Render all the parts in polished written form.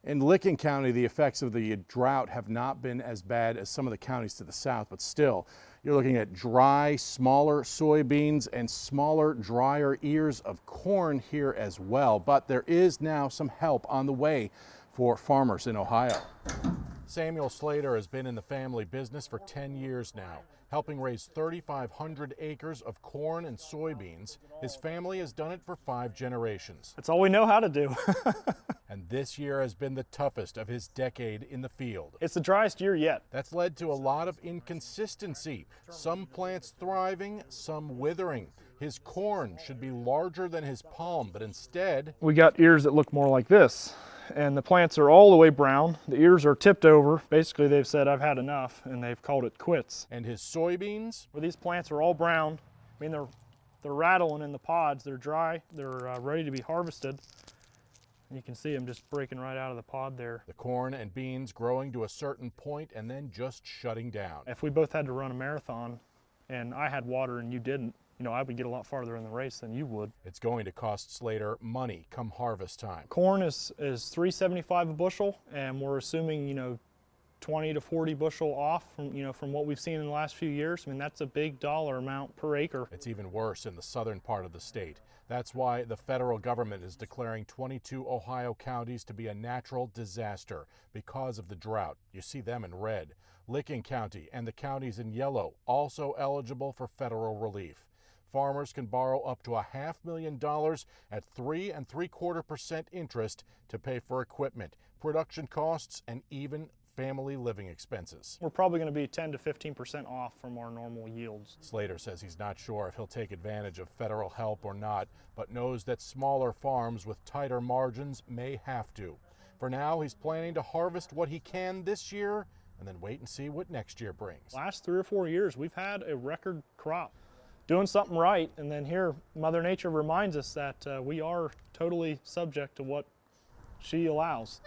In Licking County, the effects of the drought have not been as bad as some of the counties to the south, but still, you're looking at dry, smaller soybeans and smaller, drier ears of corn here as well. But there is now some help on the way for farmers in Ohio. Samuel Slater has been in the family business for 10 years now, helping raise 3,500 acres of corn and soybeans. His family has done it for 5 generations. That's all we know how to do. And this year has been the toughest of his decade in the field. It's the driest year yet. That's led to a lot of inconsistency. Some plants thriving, some withering. His corn should be larger than his palm, but instead, we got ears that look more like this. And the plants are all the way brown. The ears are tipped over. Basically, they've said, I've had enough, and they've called it quits. And his soybeans? Where these plants are all brown. I mean, they're rattling in the pods. They're dry. They're ready to be harvested. And you can see them just breaking right out of the pod there. The corn and beans growing to a certain point and then just shutting down. If we both had to run a marathon, and I had water and you didn't, you know, I would get a lot farther in the race than you would. It's going to cost Slater money come harvest time. Corn is $3.75 a bushel, and we're assuming, you know, 20 to 40 bushel off from what we've seen in the last few years. I mean, that's a big dollar amount per acre. It's even worse in the southern part of the state. That's why the federal government is declaring 22 Ohio counties to be a natural disaster because of the drought. You see them in red. Licking County and the counties in yellow also eligible for federal relief. Farmers can borrow up to $500,000 at 3 3/4% interest to pay for equipment, production costs, and even family living expenses. We're probably going to be 10 to 15% off from our normal yields. Slater says he's not sure if he'll take advantage of federal help or not, but knows that smaller farms with tighter margins may have to. For now, he's planning to harvest what he can this year and then wait and see what next year brings. Last 3 or 4 years, we've had a record crop. Doing something right, and then here Mother Nature reminds us that we are totally subject to what she allows.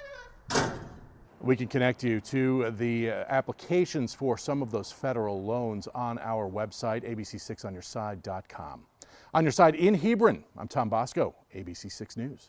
We can connect you to the applications for some of those federal loans on our website, abc6onyourside.com. On your side in Hebron, I'm Tom Bosco, ABC6 News.